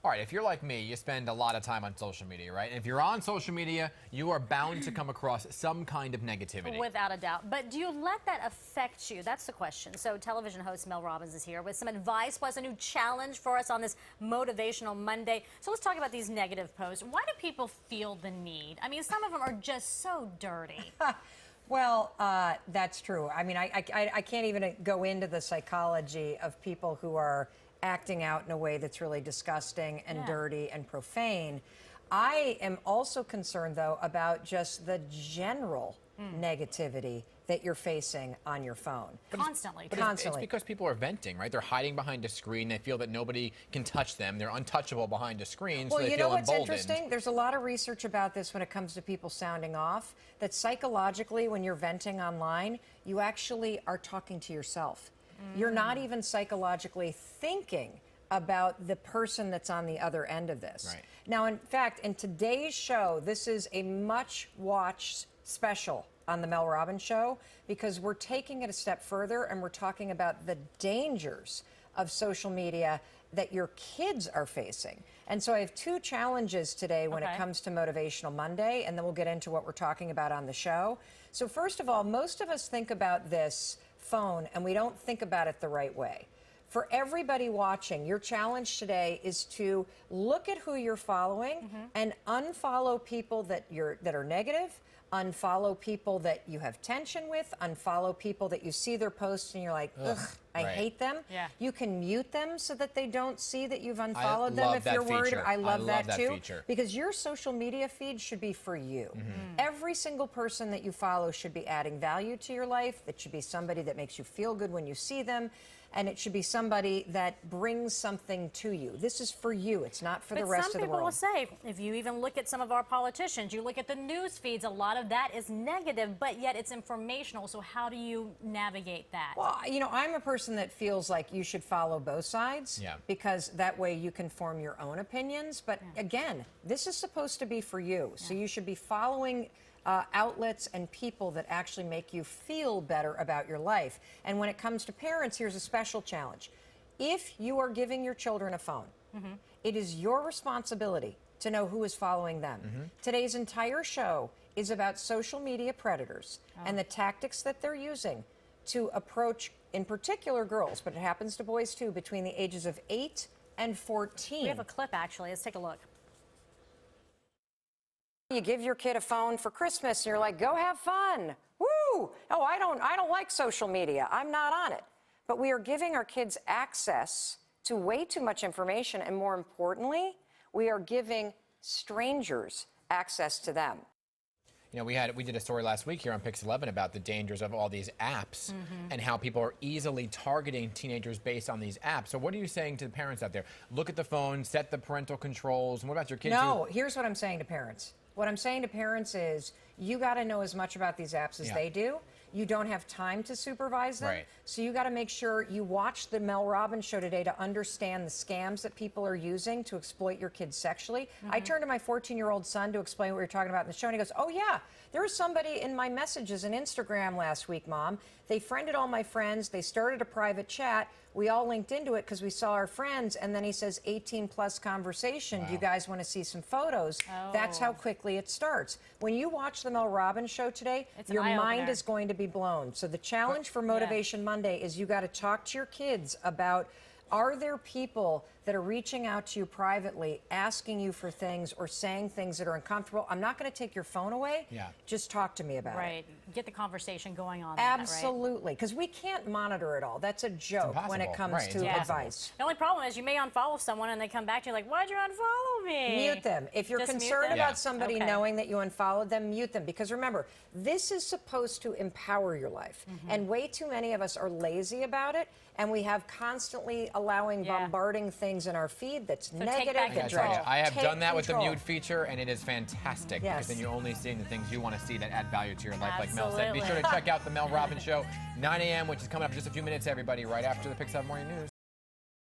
All right, if you're like me, you spend a lot of time on social media, right? And if you're on social media, you are bound to come across some kind of negativity. Without a doubt. But do you let that affect you? That's the question. So television host Mel Robbins is here with some advice, plus a new challenge for us on this Motivational Monday. So let's talk about these negative posts. Why do people feel the need? I mean, some of them are just so dirty. Well, that's true. I mean, I can't even go into the psychology of people who are acting out in a way that's really disgusting and dirty and profane. I am also concerned, though, about just the general negativity that you're facing on your phone. Constantly. It's because people are venting, right? They're hiding behind a screen. They feel that nobody can touch them. They're untouchable behind a screen, so well, they you feel know what's emboldened. Interesting? There's a lot of research about this when it comes to people sounding off, that psychologically, when you're venting online, you actually are talking to yourself. You're not even psychologically thinking about the person that's on the other end of this. Right. Now, in fact, in today's show, this is a much-watched special on the Mel Robbins Show, because we're taking it a step further and we're talking about the dangers of social media that your kids are facing. And so I have two challenges today when it comes to Motivational Monday, and then we'll get into what we're talking about on the show. So first of all, most of us think about this phone and we don't think about it the right way. For everybody watching, your challenge today is to look at who you're following and unfollow people that are negative, unfollow people that you have tension with, unfollow people that you see their posts and you're like, ugh, I hate them. Yeah. You can mute them so that they don't see that you've unfollowed them if you're worried. I love that too. Because your social media feed should be for you. Every single person that you follow should be adding value to your life. It should be somebody that makes you feel good when you see them. And it should be somebody that brings something to you. This is for you. It's not for the rest of the world. Some people will say, if you even look at some of our politicians, you look at the news feeds, a lot of that is negative, but yet it's informational. So how do you navigate that? Well, you know, I'm a person that feels like you should follow both sides, because that way you can form your own opinions. But again, this is supposed to be for you. So you should be following outlets and people that actually make you feel better about your life. And when it comes to parents, here's a special challenge. If you are giving your children a phone, it is your responsibility to know who is following them. Today's entire show is about social media predators and the tactics that they're using to approach, in particular, girls, but it happens to boys too, between the ages of 8 and 14. We have a clip, actually. Let's take a look. You give your kid a phone for Christmas and you're like, go have fun. Woo! Oh, I don't like social media. I'm not on it. But we are giving our kids access to way too much information, and more importantly, we are giving strangers access to them. You know, we did a story last week here on Pix 11 about the dangers of all these apps and how people are easily targeting teenagers based on these apps. So what are you saying to the parents out there? Look at the phone, set the parental controls. And what about your kids? No, here's what I'm saying to parents. What I'm saying to parents is, you got to know as much about these apps as they do. You don't have time to supervise them. So you got to make sure you watch the Mel Robbins Show today to understand the scams that people are using to exploit your kids sexually. I turned to my 14-year-old son to explain what we were talking about in the show, and he goes, oh yeah, there was somebody in my messages on Instagram last week, Mom. They friended all my friends. They started a private chat. We all linked into it because we saw our friends. And then he says, 18-plus conversation. Do you guys want to see some photos? That's how quickly it starts. When you watch the Mel Robbins Show today, your mind is going to be blown. So the challenge for Motivation Monday is you got to talk to your kids about, are there people that are reaching out to you privately, asking you for things or saying things that are uncomfortable? I'm not going to take your phone away. Just talk to me about it. Get the conversation going on. Absolutely. Because we can't monitor it all. That's a joke when it comes to advice. The only problem is you may unfollow someone and they come back to you like, why'd you unfollow me? Mute them. If you're concerned about somebody knowing that you unfollowed them, mute them. Because remember, this is supposed to empower your life. And way too many of us are lazy about it. And we have constantly bombarding things in our feed that's negative. I have done that with the mute feature, and it is fantastic because then you're only seeing the things you want to see that add value to your life, like Mel said. Be sure to check out the Mel Robbins Show, 9 a.m., which is coming up in just a few minutes, everybody, right after the Pix 11 Morning News.